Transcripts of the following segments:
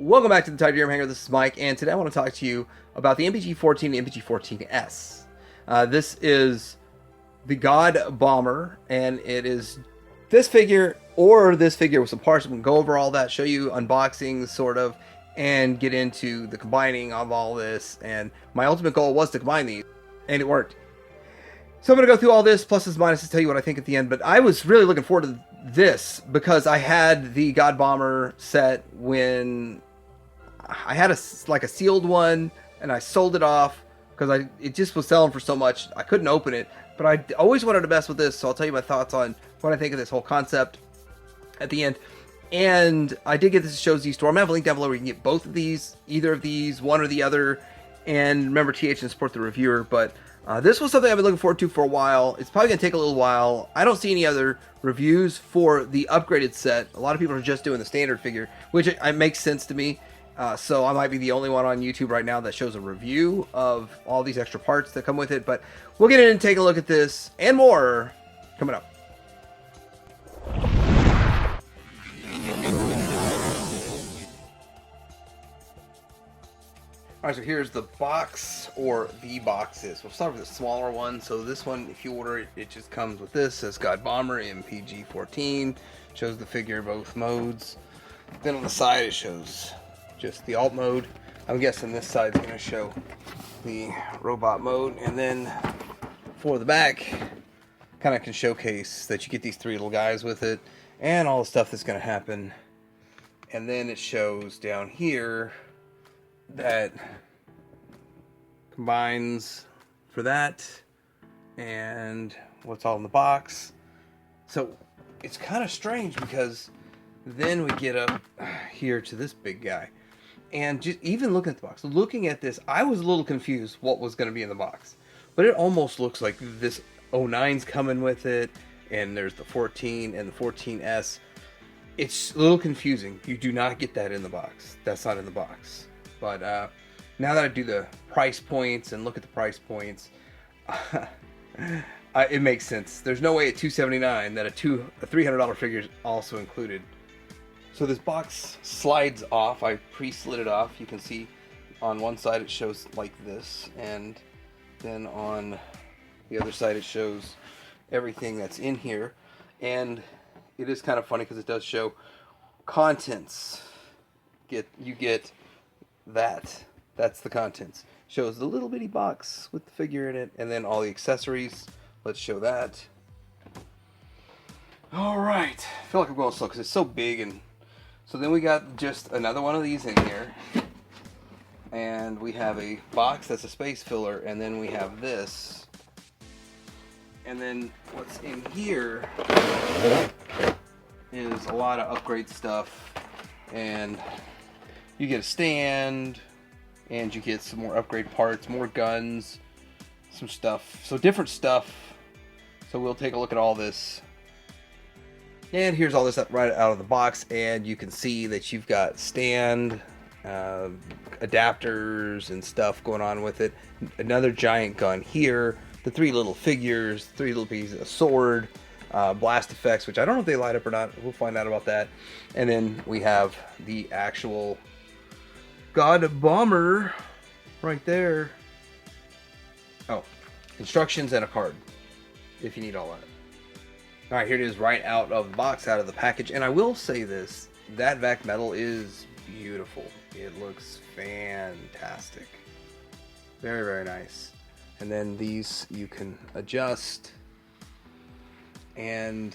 Welcome back to the Tide Hanger. This is Mike, and today I want to talk to you about the MPG-14 and MPG-14S. This is the Godbomber, and it is this figure or this figure with some parts. We can go over all that, show you unboxings, sort of, and get into the combining of all this. And my ultimate goal was to combine these, and it worked. So I'm going to go through all this, pluses, minuses, tell you what I think at the end. But I was really looking forward to this because I had the Godbomber set when I had a sealed one, and I sold it off because it just was selling for so much I couldn't open it. But I always wanted to mess with this, so I'll tell you my thoughts on what I think of this whole concept at the end. And I did get this at Shows Z Store. I'm going to have a link down below where you can get both of these, either of these, one or the other. And remember, TH and support the reviewer. But this was something I've been looking forward to for a while. It's probably going to take a little while. I don't see any other reviews for the upgraded set. A lot of people are just doing the standard figure, which it makes sense to me. So I might be the only one on YouTube right now that shows a review of all these extra parts that come with it. But we'll get in and take a look at this and more coming up. Alright, so here's the box, or the boxes. We'll start with the smaller one. So this one, if you order it, it just comes with this. It says Godbomber MPG-14. Shows the figure both modes. Then on the side it shows just the alt mode. I'm guessing this side's going to show the robot mode. And then for the back, kind of can showcase that you get these three little guys with it and all the stuff that's going to happen. And then it shows down here that combines for that and what's all in the box. So it's kind of strange because then we get up here to this big guy, and just even looking at the box, looking at this, I was a little confused what was going to be in the box. But it almost looks like this 09's coming with it, and there's the 14 and the 14S. It's a little confusing. You do not get that in the box. That's not in the box. But now that I do the price points and look at the price points, it makes sense. There's no way at $279 that a $300 figure is also included. So this box slides off. I pre-slid it off. You can see on one side it shows like this, and then on the other side it shows everything that's in here. And it is kind of funny because it does show contents. You get that's the contents. Shows the little bitty box with the figure in it, and then all the accessories. Let's show that. Alright, I feel like I'm going slow because it's so big. And so then we got just another one of these in here, and we have a box that's a space filler, and then we have this, and then what's in here is a lot of upgrade stuff. And you get a stand, and you get some more upgrade parts, more guns, some stuff. So different stuff. So we'll take a look at all this. And here's all this right out of the box, and you can see that you've got stand, adapters, and stuff going on with it. Another giant gun here. The three little figures, three little pieces, a sword, blast effects, which I don't know if they light up or not. We'll find out about that. And then we have the actual Godbomber right there. Oh, instructions and a card if you need all that. Alright, here it is right out of the box, out of the package. And I will say this, that vac metal is beautiful. It looks fantastic. Very, very nice. And then these you can adjust. And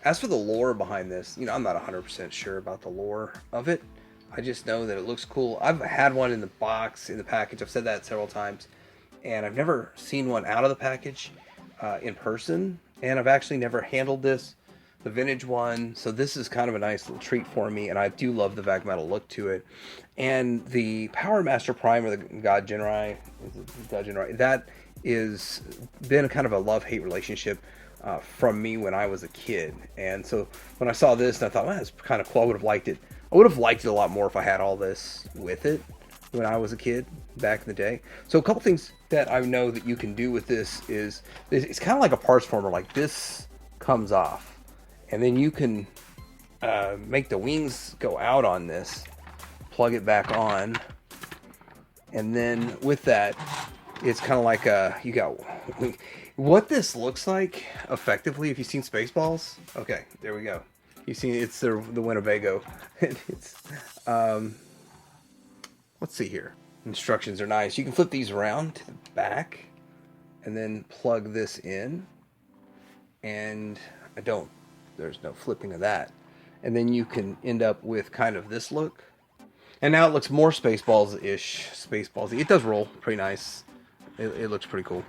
as for the lore behind this, you know, I'm not 100% sure about the lore of it. I just know that it looks cool. I've had one in the box, in the package. I've said that several times. And I've never seen one out of the package in person. And I've actually never handled this, the vintage one. So this is kind of a nice little treat for me. And I do love the vac metal look to it. And the Power Master Prime, or the Ginrai, that is been kind of a love-hate relationship from me when I was a kid. And so when I saw this, and I thought, well, that's kind of cool. I would have liked it. I would have liked it a lot more if I had all this with it when I was a kid back in the day. So a couple things that I know that you can do with this is, it's kind of like a parts former. Like this comes off, and then you can make the wings go out on this, plug it back on, and then with that, it's kind of like you got what this looks like effectively. If you've seen Spaceballs, okay, there we go. You see, it's the Winnebago. It's let's see here. Instructions are nice. You can flip these around to the back, and then plug this in. And there's no flipping of that. And then you can end up with kind of this look. And now it looks more Spaceballs-ish. Spaceballs-y. It does roll pretty nice. It looks pretty cool.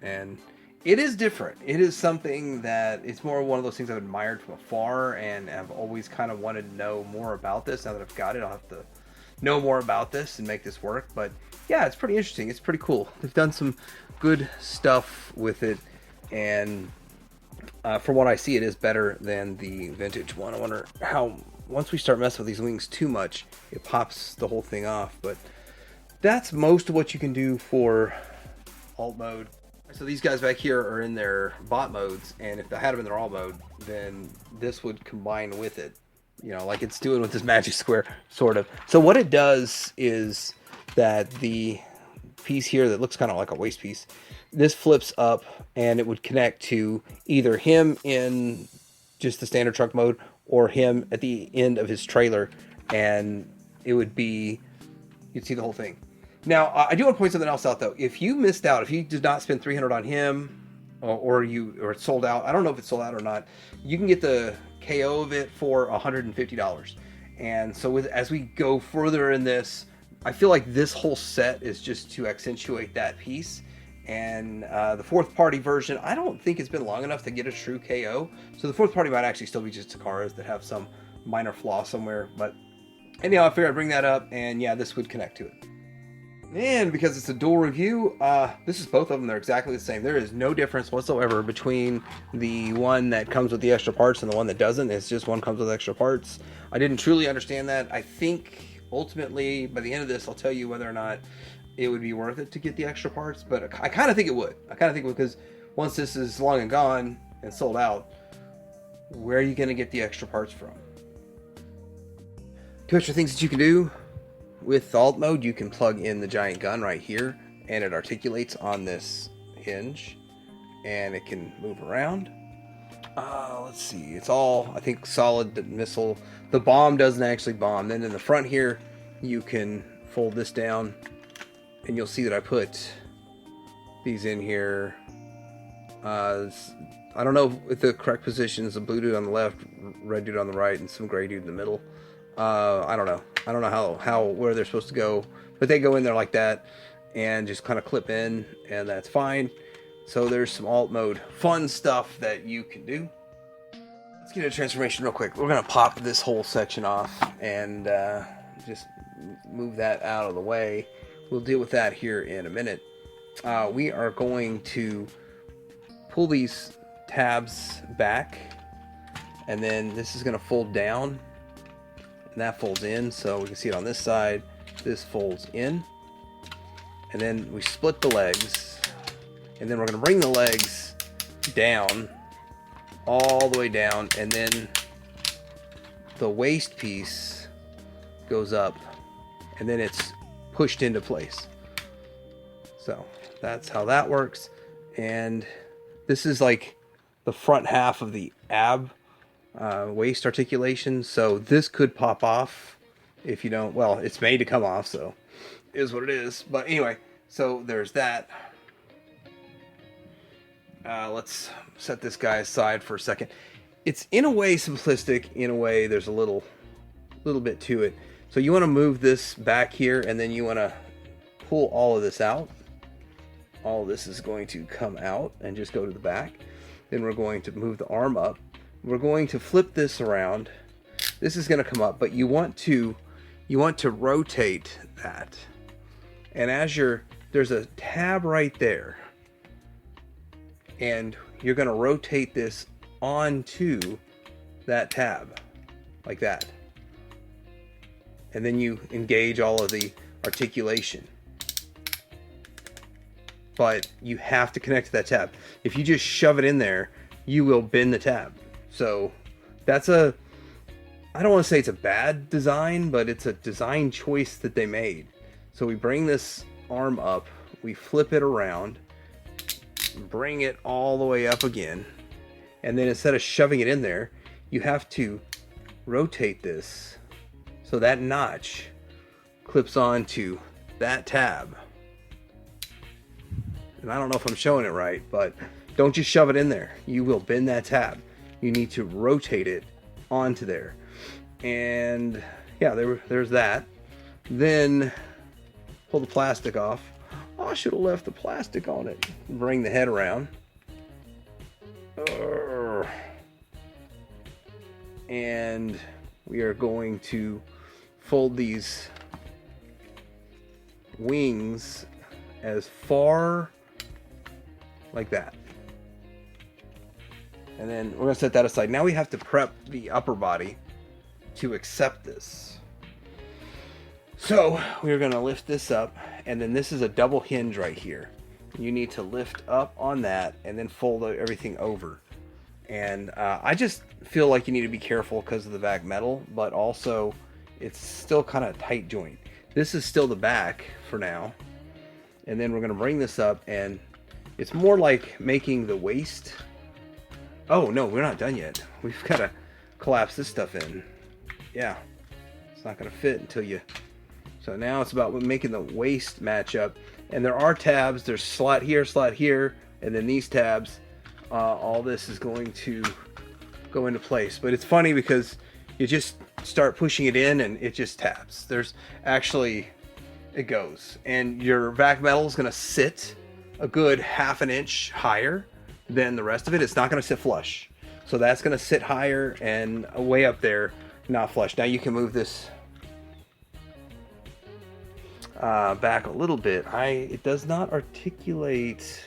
And it is different. It is something that it's more one of those things I've admired from afar, and I've always kind of wanted to know more about this. Now that I've got it, I'll have to know more about this and make this work. But yeah, it's pretty interesting. It's pretty cool. They've done some good stuff with it, and from what I see, it is better than the vintage one. I wonder how, once we start messing with these wings too much, it pops the whole thing off. But that's most of what you can do for alt mode. So these guys back here are in their bot modes, and if they had them in their alt mode, then this would combine with it, you know, like it's doing with this magic square, sort of. So what it does is that the piece here that looks kind of like a waist piece, this flips up, and it would connect to either him in just the standard truck mode or him at the end of his trailer, and it would be, you'd see the whole thing. Now, I do want to point something else out, though. If you missed out, if you did not spend $300 on him, or it's sold out, I don't know if it's sold out or not, you can get the KO of it for $150. And so as we go further in this, I feel like this whole set is just to accentuate that piece. And the fourth party version, I don't think it's been long enough to get a true KO. So the fourth party might actually still be just Takaras that have some minor flaw somewhere. But anyhow, I figured I'd bring that up, and yeah, this would connect to it. And because it's a dual review, this is both of them. They're exactly the same. There is no difference whatsoever between the one that comes with the extra parts and the one that doesn't. It's just one comes with extra parts. I didn't truly understand that. I think ultimately by the end of this, I'll tell you whether or not it would be worth it to get the extra parts. But I kind of think it would. Because once this is long and gone and sold out, where are you going to get the extra parts from? Two extra things that you can do. With alt mode, you can plug in the giant gun right here, and it articulates on this hinge, and it can move around. Let's see, it's all, I think, solid missile. The bomb doesn't actually bomb. Then in the front here, you can fold this down, and you'll see that I put these in here. I don't know if the correct position is a blue dude on the left, red dude on the right, and some gray dude in the middle. I don't know how where they're supposed to go, but they go in there like that and just kind of clip in, and that's fine. So there's some alt mode fun stuff that you can do. Let's get a transformation real quick. We're gonna pop this whole section off and just move that out of the way. We'll deal with that here in a minute. We are going to pull these tabs back, and then this is gonna fold down. And that folds in, so we can see it on this side. This folds in, and then we split the legs, and then we're going to bring the legs down, all the way down, and then the waist piece goes up, and then it's pushed into place. So that's how that works. And this is like the front half of the ab waist articulation, so this could pop off if you don't, well, it's made to come off, so it is what it is. But anyway, so there's that. Let's set this guy aside for a second. It's in a way simplistic, in a way there's a little bit to it. So you want to move this back here, and then you want to pull all of this out. All of this is going to come out and just go to the back. Then we're going to move the arm up. We're going to flip this around. This is going to come up, but you want to rotate that. And as there's a tab right there, and you're going to rotate this onto that tab like that. And then you engage all of the articulation. But you have to connect to that tab. If you just shove it in there, you will bend the tab. So that's I I don't want to say it's a bad design, but it's a design choice that they made. So we bring this arm up, we flip it around, bring it all the way up again, and then instead of shoving it in there, you have to rotate this so that notch clips onto that tab. And I don't know if I'm showing it right, but don't just shove it in there. You will bend that tab. You need to rotate it onto there. And yeah, there's that. Then pull the plastic off. Oh, I should have left the plastic on it. Bring the head around. And we are going to fold these wings as far like that. And then we're going to set that aside. Now we have to prep the upper body to accept this. So we're going to lift this up, and then this is a double hinge right here. You need to lift up on that and then fold everything over. And I just feel like you need to be careful because of the back metal, but also it's still kind of tight joint. This is still the back for now. And then we're going to bring this up, and it's more like making the waist. Oh no, we're not done yet. We've got to collapse this stuff in. Yeah, it's not going to fit until you... So now it's about making the waist match up. And there are tabs. There's slot here, and then these tabs. All this is going to go into place. But it's funny because you just start pushing it in and it just taps. There's actually... It goes. And your back metal is going to sit a good ½ an inch higher than the rest of it. It's not going to sit flush. So that's going to sit higher and way up there, not flush. Now you can move this back a little bit. It does not articulate.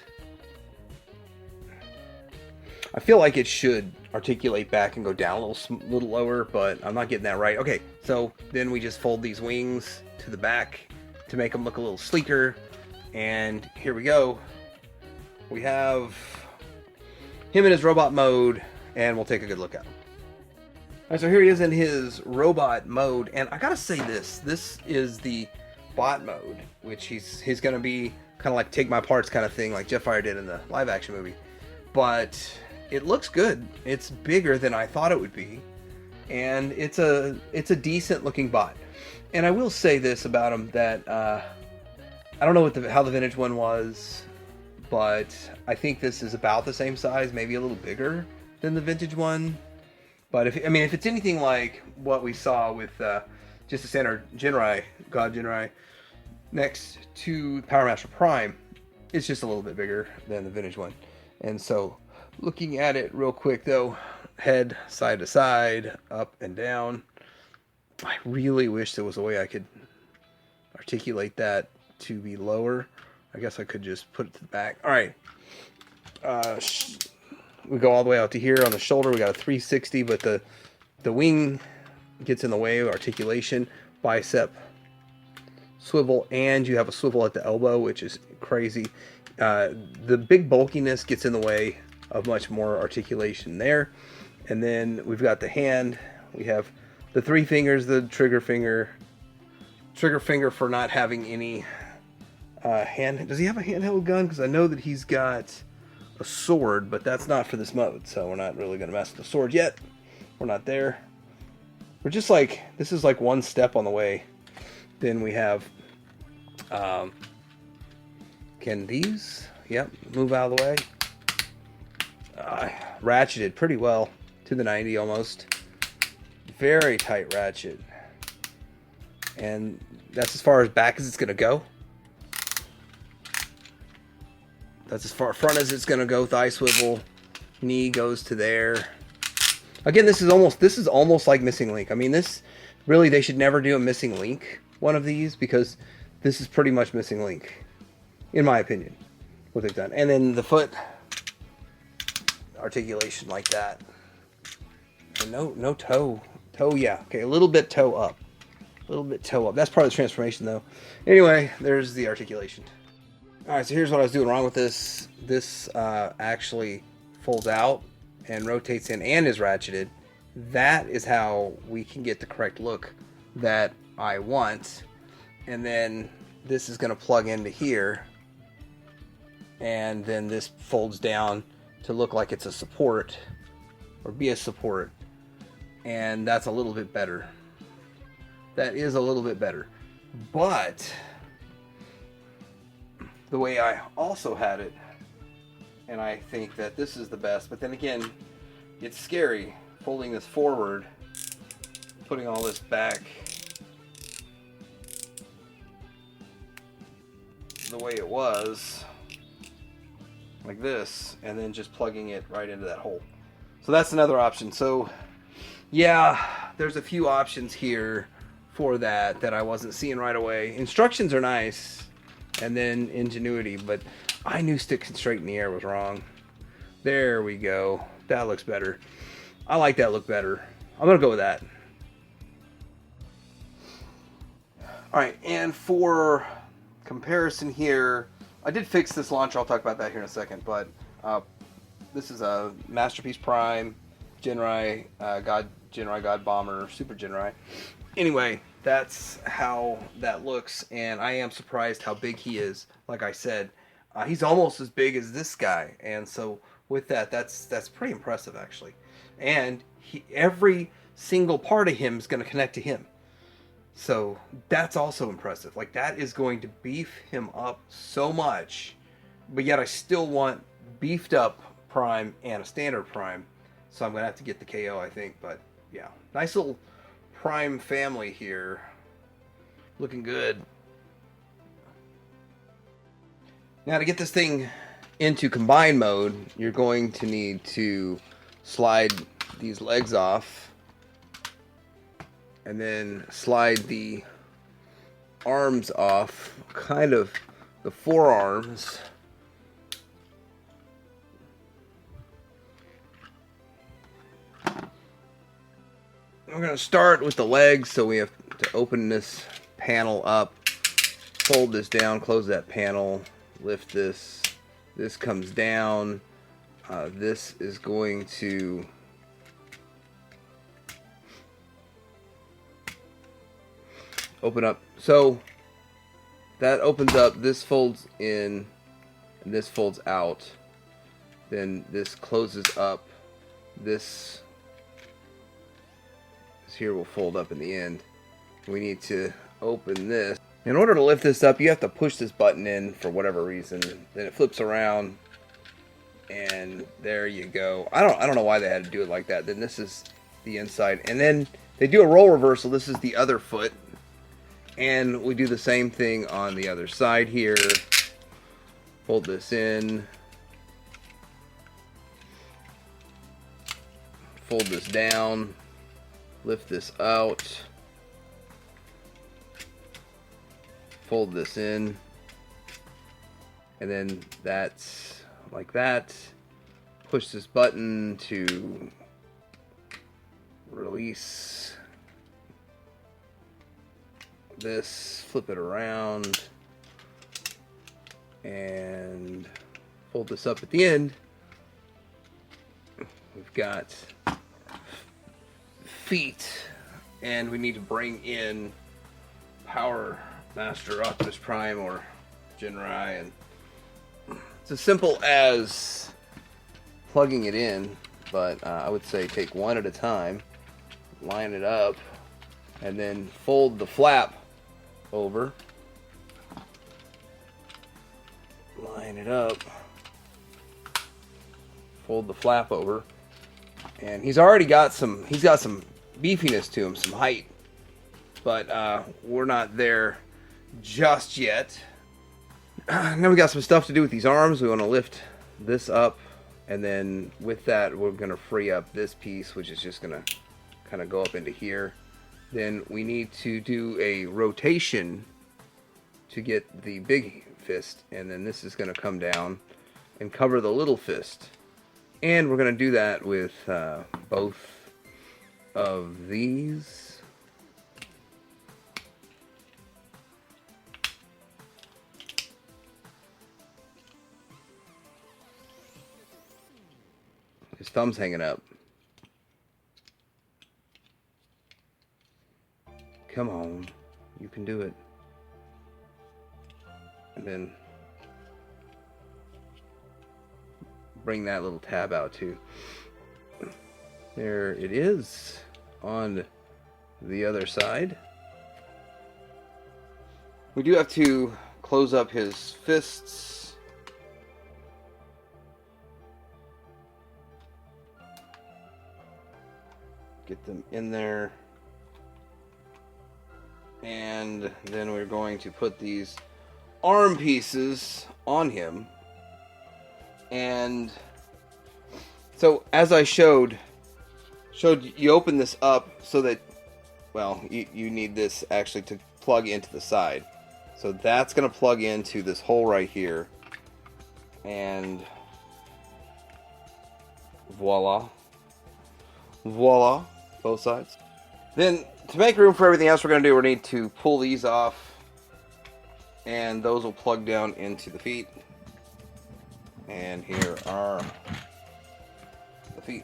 I feel like it should articulate back and go down a little lower, but I'm not getting that right. Okay, so then we just fold these wings to the back to make them look a little sleeker. And here we go. We have him in his robot mode, and we'll take a good look at him. All right, so here he is in his robot mode, and I gotta say this is the bot mode, which he's gonna be kind of like take my parts kind of thing, like Jetfire did in the live action movie. But it looks good. It's bigger than I thought it would be, and it's a decent looking bot. And I will say this about him, that I don't know how the vintage one was, but I think this is about the same size, maybe a little bigger than the vintage one. But if it's anything like what we saw with just the standard Ginrai, God Ginrai, next to Power Master Prime, it's just a little bit bigger than the vintage one. And so, looking at it real quick though, head side to side, up and down. I really wish there was a way I could articulate that to be lower. I guess I could just put it to the back. All right. We go all the way out to here on the shoulder. We got a 360, but the wing gets in the way of articulation. Bicep swivel, and you have a swivel at the elbow, which is crazy. The big bulkiness gets in the way of much more articulation there. And then we've got the hand. We have the 3 fingers, the trigger finger for not having any hand. Does he have a handheld gun? Because I know that he's got a sword, but that's not for this mode, so we're not really going to mess with the sword yet. We're not there. We're just like, this is like one step on the way. Then we have, can these, yep, move out of the way. Ratcheted pretty well to the 90 almost. Very tight ratchet. And that's as far as back as it's going to go. That's as far front as it's going to go. Thigh swivel. Knee goes to there. Again, this is almost like Missing Link. I mean, this really, they should never do a Missing Link one of these, because this is pretty much Missing Link, in my opinion, what they've done. And then the foot articulation like that. And no toe. Toe, yeah. Okay, a little bit toe up. A little bit toe up. That's part of the transformation, though. Anyway, there's the articulation. All right, so here's what I was doing wrong with this. This actually folds out and rotates in and is ratcheted. that is how we can get the correct look that I want. And then this is going to plug into here, and then this folds down to look like it's a support, or be a support, and that's a little bit better. That is a little bit better. But the way I also had it, and I think that this is the best, but then again, it's scary folding this forward, putting all this back the way it was, like this, and then just plugging it right into that hole. So that's another option. So yeah, there's a few options here for that I wasn't seeing right away. Instructions are nice, and then ingenuity, but I knew sticking straight in the air was wrong. There we go. That looks better. I like that look better. I'm gonna go with that. All right, and for comparison here, I did fix this launcher. I'll talk about that here in a second, but this is a Masterpiece Prime Ginrai, Ginrai Godbomber, Super Ginrai. Anyway, that's how that looks, and I am surprised how big he is. Like I said, he's almost as big as this guy, and so with that, that's pretty impressive actually. And every single part of him is going to connect to him. So that's also impressive. Like, that is going to beef him up so much, but yet I still want beefed up Prime and a standard Prime. So I'm going to have to get the KO, I think. But yeah, nice little Prime family here. Looking good. Now, to get this thing into combine mode, you're going to need to slide these legs off, and then slide the arms off, kind of the forearms. We're going to start with the legs, so we have to open this panel up, fold this down, close that panel, lift this. This comes down. This is going to open up. So that opens up, this folds in, and this folds out. Then this closes up. This here will fold up in the end. We need to open this. In order to lift this up, you have to push this button in for whatever reason. Then it flips around, and there you go. I don't know why they had to do it like that. Then this is the inside, and then they do a role reversal. This is the other foot, and we do the same thing on the other side here. Fold this in, fold this down, lift this out, fold this in, and then that's like that. Push this button to release this, flip it around, and fold this up at the end. We've got feet, and we need to bring in Power Master Optimus Prime or Ginrai, and it's as simple as plugging it in, but I would say take one at a time, line it up, and then fold the flap over, line it up, fold the flap over, and he's got some beefiness to him, some height, but we're not there just yet. Now we got some stuff to do with these arms. We want to lift this up, and then with that we're going to free up this piece, which is just going to kind of go up into here. Then we need to do a rotation to get the big fist, and then this is going to come down and cover the little fist. And we're going to do that with both of these. His thumb's hanging up. come on. You can do it. And then bring that little tab out too. There it is on the other side. We do have to close up his fists. Get them in there. And then we're going to put these arm pieces on him. And so as I showed you open this up so that, well, you need this actually to plug into the side. So that's going to plug into this hole right here. And voila. Voila. Both sides. Then, to make room for everything else we're going to do, we need to pull these off. And those will plug down into the feet. And here are the feet.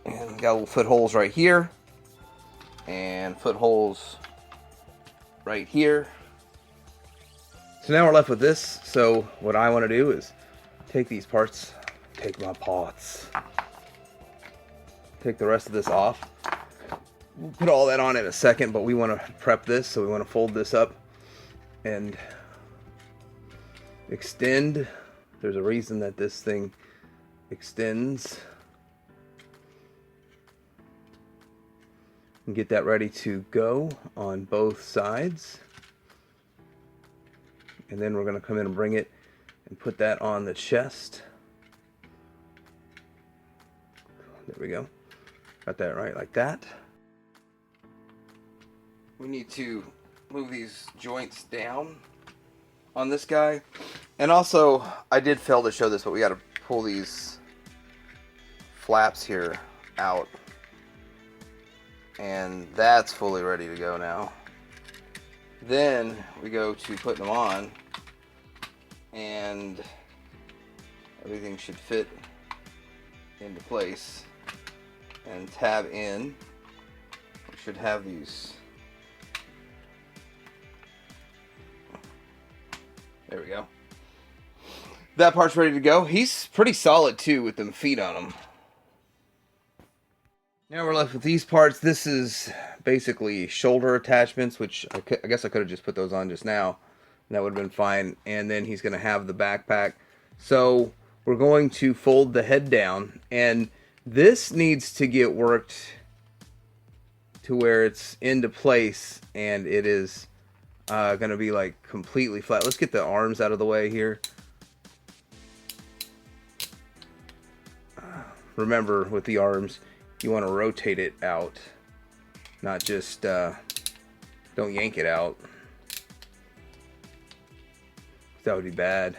And got little footholes right here. And footholes right here. So now we're left with this. So what I want to do is take these parts, take my parts, take the rest of this off. We'll put all that on in a second, but we want to prep this, so we want to fold this up and extend. There's a reason that this thing extends. And get that ready to go on both sides. And then we're going to come in and bring it and put that on the chest. There we go. Got that right like that. We need to move these joints down on this guy. And also, I did fail to show this, but we got to pull these flaps here out. And that's fully ready to go now. Then we go to putting them on, and everything should fit into place and tab in. We should have these. There we go. That part's ready to go. He's pretty solid too with them feet on him. Now we're left with these parts. This is basically shoulder attachments, which I guess I could have just put those on just now. And that would have been fine. And then he's going to have the backpack. So we're going to fold the head down. And this needs to get worked to where it's into place. And it is going to be like completely flat. Let's get the arms out of the way here. Remember, with the arms, you want to rotate it out, not just don't yank it out. That would be bad,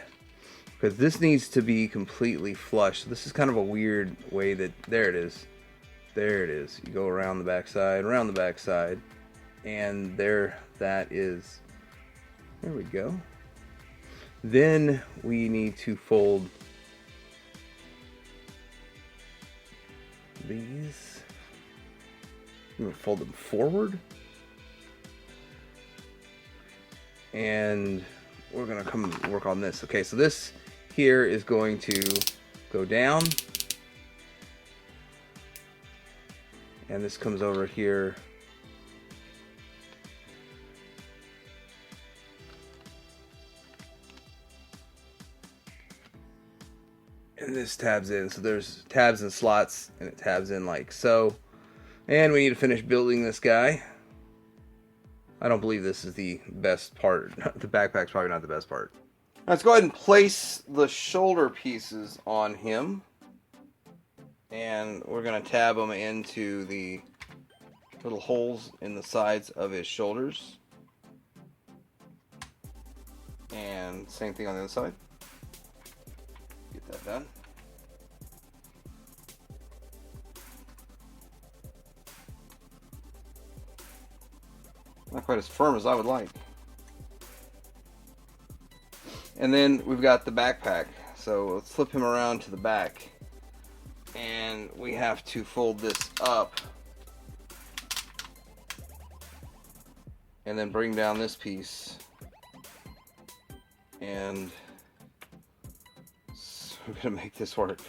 because this needs to be completely flush. This is kind of a weird way that, there it is, you go around the backside, and there that is. There we go. Then we need to fold these. I'm going to fold them forward. And we're going to come work on this. Okay, so this here is going to go down. And this comes over here. And this tabs in, so there's tabs and slots, and it tabs in like so. And we need to finish building this guy. I don't believe this is the best part. The backpack's probably not the best part. Let's go ahead and place the shoulder pieces on him. And we're going to tab them into the little holes in the sides of his shoulders. And same thing on the other side. Get that done. Not quite as firm as I would like. And then we've got the backpack. So let's flip him around to the back. And we have to fold this up and then bring down this piece, and so we're gonna make this work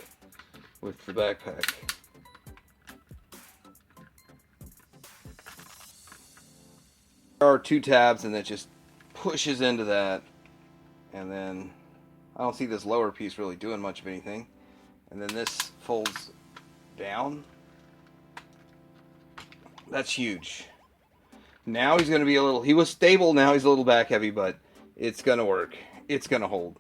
with the backpack. There are 2 tabs, and it just pushes into that, and then I don't see this lower piece really doing much of anything, and then this folds down. That's huge. Now he's going to be a little, he was stable, now he's a little back heavy, but it's going to work. It's going to hold.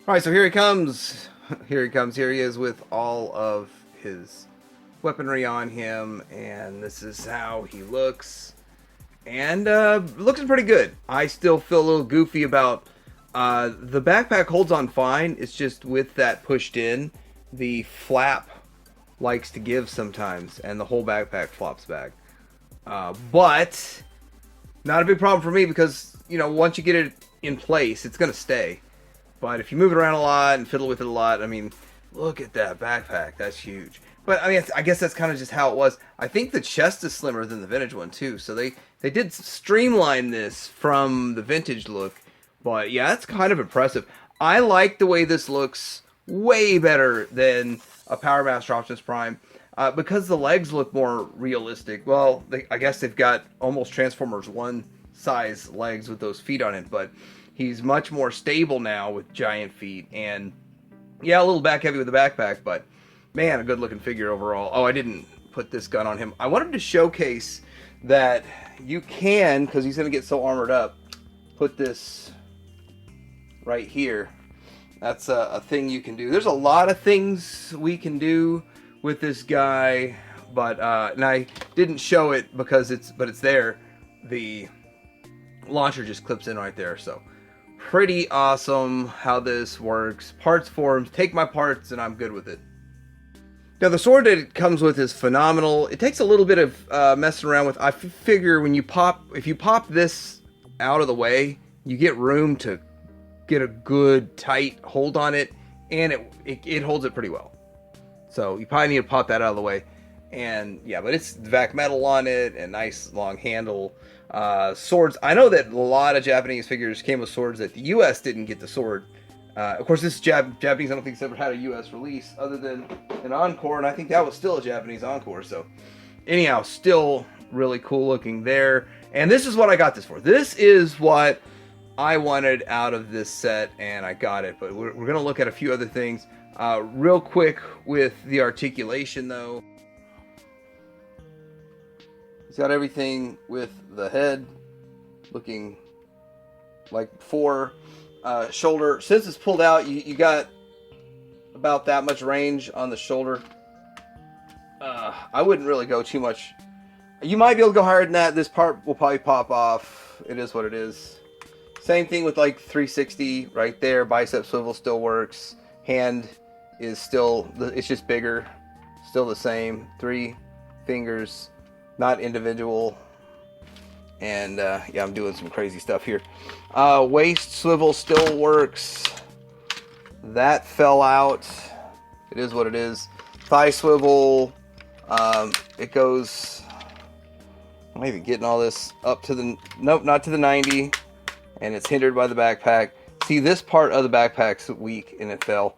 Alright, so here he comes. Here he comes. Here he is with all of his weaponry on him, and this is how he looks. And looking pretty good. I still feel a little goofy about the backpack holds on fine. It's just with that pushed in, the flap likes to give sometimes, and the whole backpack flops back. But not a big problem for me because, you know, once you get it in place, it's going to stay. But if you move it around a lot and fiddle with it a lot, I mean, look at that backpack. That's huge. But, I mean, I guess that's kind of just how it was. I think the chest is slimmer than the vintage one, too. So they did streamline this from the vintage look. But, yeah, that's kind of impressive. I like the way this looks way better than a Power Master Optimus Prime. Because the legs look more realistic. Well, I guess they've got almost Transformers 1 size legs with those feet on it. But he's much more stable now with giant feet. And, yeah, a little back heavy with the backpack, but man, a good looking figure overall. Oh, I didn't put this gun on him. I wanted to showcase that you can, because he's going to get so armored up, put this right here. That's a thing you can do. There's a lot of things we can do with this guy, but and I didn't show it because it's there. The launcher just clips in right there, so pretty awesome how this works. Parts forms, take my parts and I'm good with it. Now the sword that it comes with is phenomenal. It takes a little bit of messing around with. I figure when you if you pop this out of the way, you get room to get a good tight hold on it, and it holds it pretty well. So you probably need to pop that out of the way. And yeah, but it's vac metal on it and nice long handle. Swords. I know that a lot of Japanese figures came with swords that the US didn't get the sword. Of course, this is Japanese. I don't think it's ever had a US release other than an Encore, and I think that was still a Japanese Encore. So anyhow, still really cool looking there. And this is what I got this for. This is what I wanted out of this set, and I got it. But we're going to look at a few other things. Real quick with the articulation, though. He's got everything with the head looking like before. Shoulder, since it's pulled out, you got about that much range on the shoulder. I wouldn't really go too much. You might be able to go higher than that. This part will probably pop off. It is what it is. Same thing with like 360 right there. Bicep swivel still works. Hand is still, it's just bigger. Still the same. 3 fingers, not individual. And yeah, I'm doing some crazy stuff here. Waist swivel still works. That fell out. It is what it is. Thigh swivel. It goes. I'm not even getting all this up to the. Nope, not to the 90. And it's hindered by the backpack. See, this part of the backpack's weak and it fell.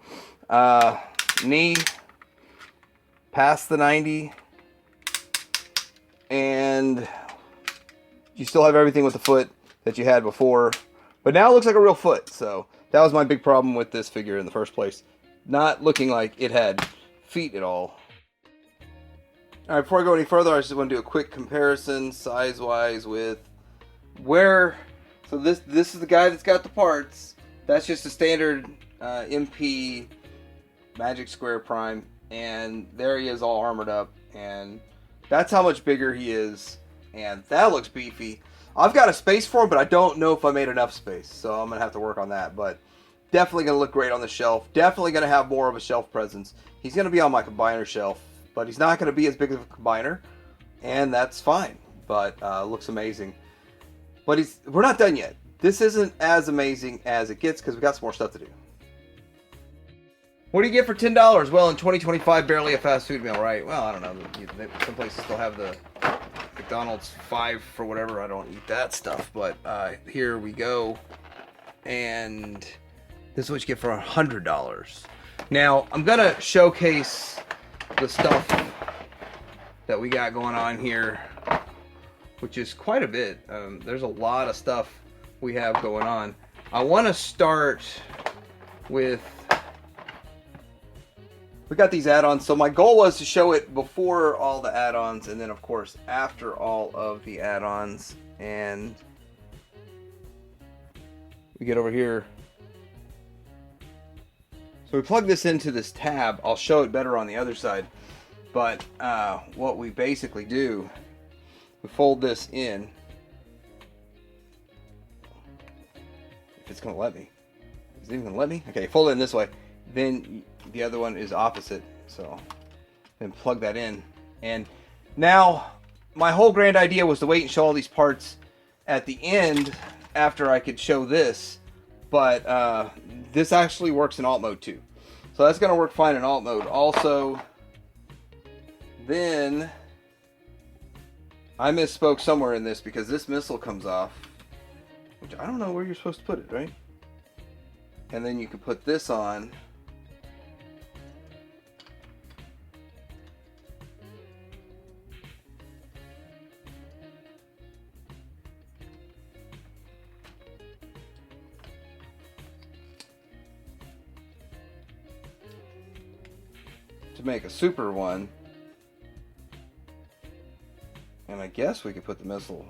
Knee. Past the 90. And you still have everything with the foot that you had before, but now it looks like a real foot. So that was my big problem with this figure in the first place, not looking like it had feet at all. All right, before I go any further, I just want to do a quick comparison size-wise with where. So this is the guy that's got the parts. That's just a standard MP Magic Square Prime, and there he is all armored up, and that's how much bigger he is. And that looks beefy. I've got a space for him, but I don't know if I made enough space. So I'm going to have to work on that. But definitely going to look great on the shelf. Definitely going to have more of a shelf presence. He's going to be on my combiner shelf. But he's not going to be as big of a combiner. And that's fine. But looks amazing. But we're not done yet. This isn't as amazing as it gets because we got some more stuff to do. What do you get for $10? Well, in 2025, barely a fast food meal, right? Well, I don't know. Some places still have the McDonald's 5 for whatever. I don't eat that stuff, but here we go. And this is what you get for $100. Now, I'm going to showcase the stuff that we got going on here, which is quite a bit. There's a lot of stuff we have going on. I want to start with, we got these add-ons. So my goal was to show it before all the add-ons, and then of course after all of the add-ons. And we get over here. So we plug this into this tab. I'll show it better on the other side. But what we basically do, we fold this in. If it's going to let me. Is it even going to let me? Okay, fold it in this way. Then the other one is opposite. So then plug that in. And now my whole grand idea was to wait and show all these parts at the end after I could show this. But this actually works in alt mode too. So that's going to work fine in alt mode. Also, then I misspoke somewhere in this because this missile comes off, which I don't know where you're supposed to put it, right? And then you can put this on. To make a super one. And I guess we could put the missile.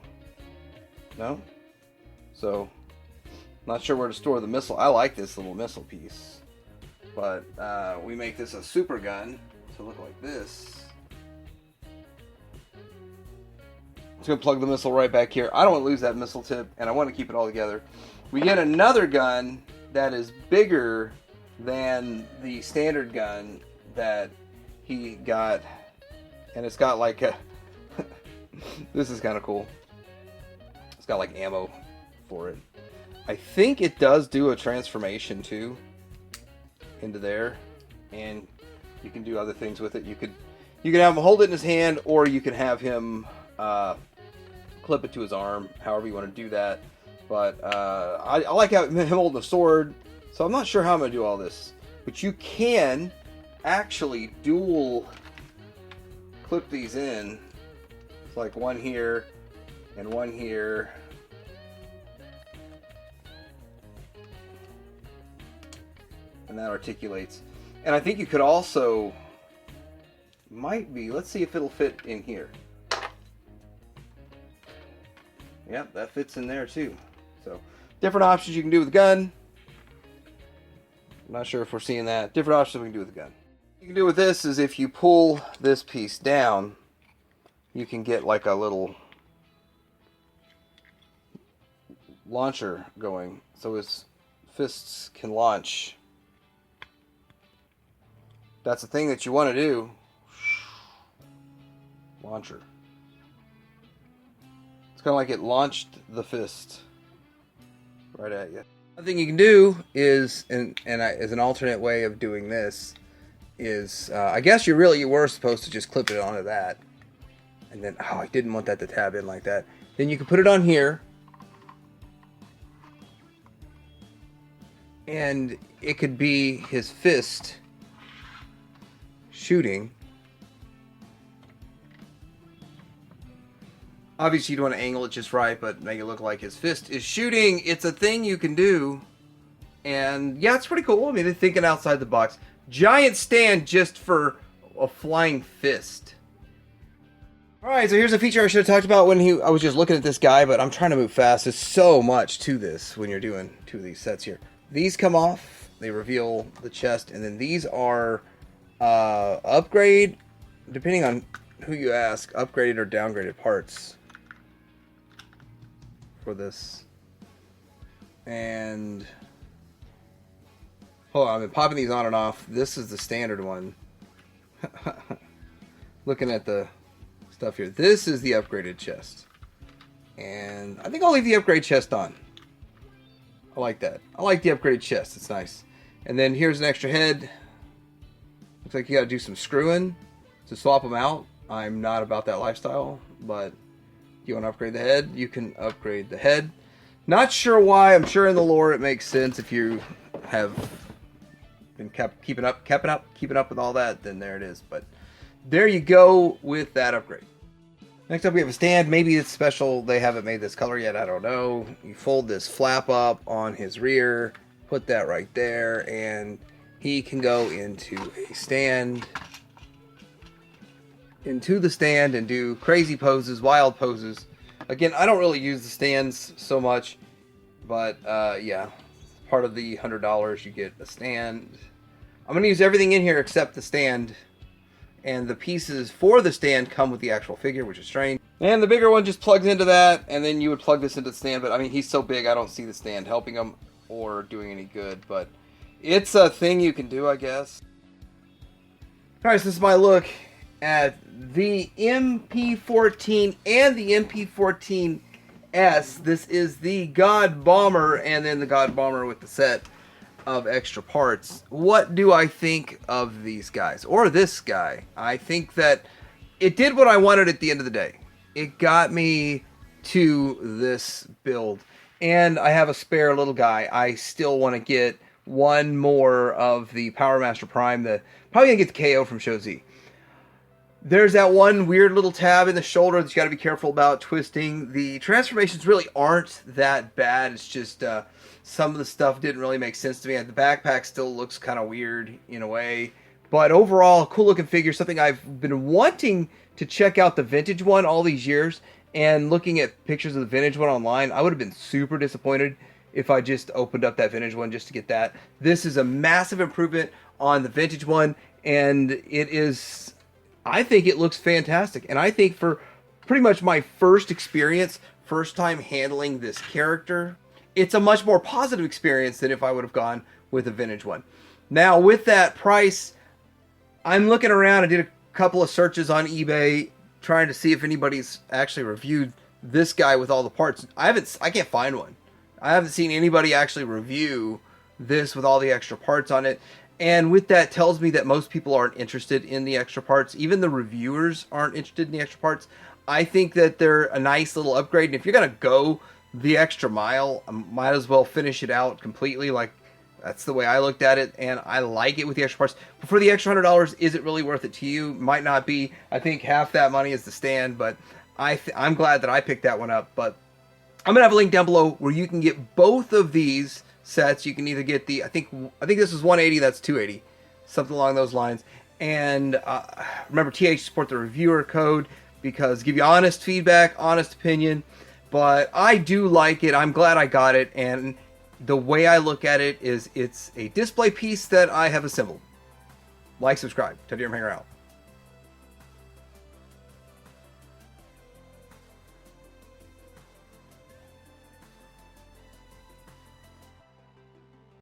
No? So, not sure where to store the missile. I like this little missile piece. But we make this a super gun to look like this. It's going to plug the missile right back here. I don't want to lose that missile tip, and I want to keep it all together. We get another gun that is bigger than the standard gun that he got. And it's got like a... This is kind of cool. It's got like ammo for it. I think it does do a transformation too into there, and you can do other things with it. You could have him hold it in his hand, or you can have him clip it to his arm. However you want to do that. But I like him holding a sword. So I'm not sure how I'm going to do all this. But you can actually dual clip these in. Like one here and one here. And that articulates. And I think you could also, might be, let's see if it'll fit in here. Yep, that fits in there too. So different options you can do with the gun. I'm not sure if we're seeing that. Different options we can do with the gun. What you can do with this is if you pull this piece down, you can get like a little launcher going, so his fists can launch. That's the thing that you want to do. Launcher. It's kind of like it launched the fist right at you. One thing you can do is, as an alternate way of doing this, is I guess you were supposed to just clip it onto that. And then, oh, I didn't want that to tab in like that. Then you can put it on here. And it could be his fist shooting. Obviously, you'd want to angle it just right, but make it look like his fist is shooting. It's a thing you can do. And yeah, it's pretty cool. I mean, they're thinking outside the box. Giant stand just for a flying fist. Alright, so here's a feature I should have talked about when I was just looking at this guy, but I'm trying to move fast. There's so much to this when you're doing two of these sets here. These come off, they reveal the chest, and then these are upgrade, depending on who you ask, upgraded or downgraded parts for this. And hold on, I've been popping these on and off. This is the standard one. Looking at the stuff here. This is the upgraded chest. And I think I'll leave the upgrade chest on. I like that. I like the upgraded chest. It's nice. And then here's an extra head. Looks like you got to do some screwing to swap them out. I'm not about that lifestyle, but You want to upgrade the head? You can upgrade the head. Not sure why. I'm sure in the lore it makes sense. If you have been keeping up with all that, then there it is. But there you go with that upgrade. Next up we have a stand. Maybe it's special. They haven't made this color yet. I don't know. You fold this flap up on his rear. Put that right there. And he can go into a stand. Into the stand and do crazy poses, wild poses. Again, I don't really use the stands so much. But yeah. Part of the $100 you get a stand. I'm going to use everything in here except the stand. And the pieces for the stand come with the actual figure, which is strange. And the bigger one just plugs into that, and then you would plug this into the stand. But I mean, he's so big, I don't see the stand helping him or doing any good. But it's a thing you can do, I guess. Alright, so this is my look at the MP-14 and the MP-14S. This is the Godbomber, and then the Godbomber with the set of extra parts. What do I think of these guys, or this guy? I think that it did what I wanted at the end of the day. It got me to this build, and I have a spare little guy. I still want to get one more of the Power Master Prime. Probably gonna get the KO from Show Z. There's that one weird little tab in the shoulder that you got to be careful about twisting. The transformations really aren't that bad. It's just some of the stuff didn't really make sense to me. The backpack still looks kind of weird in a way. But overall, cool looking figure. Something I've been wanting to check out the vintage one all these years. And looking at pictures of the vintage one online, I would have been super disappointed if I just opened up that vintage one just to get that. This is a massive improvement on the vintage one. And it is... I think it looks fantastic. And I think for pretty much my first experience, first time handling this character, it's a much more positive experience than if I would have gone with a vintage one. Now, with that price, I'm looking around. I did a couple of searches on eBay trying to see if anybody's actually reviewed this guy with all the parts. I can't find one. I haven't seen anybody actually review this with all the extra parts on it. And with that tells me that most people aren't interested in the extra parts. Even the reviewers aren't interested in the extra parts. I think that they're a nice little upgrade. And if you're going to go the extra mile, I might as well finish it out completely. Like, that's the way I looked at it. And I like it with the extra parts. But for the extra $100, is it really worth it to you? Might not be. I think half that money is the stand. But I'm glad that I picked that one up. But I'm going to have a link down below where you can get both of these sets. You can either get the, I think this is 180, that's 280, something along those lines. And remember, TH support the reviewer code because give you honest feedback, honest opinion. But I do like it. I'm glad I got it. And the way I look at it is it's a display piece that I have assembled. Like, subscribe. Teddy Hanger out.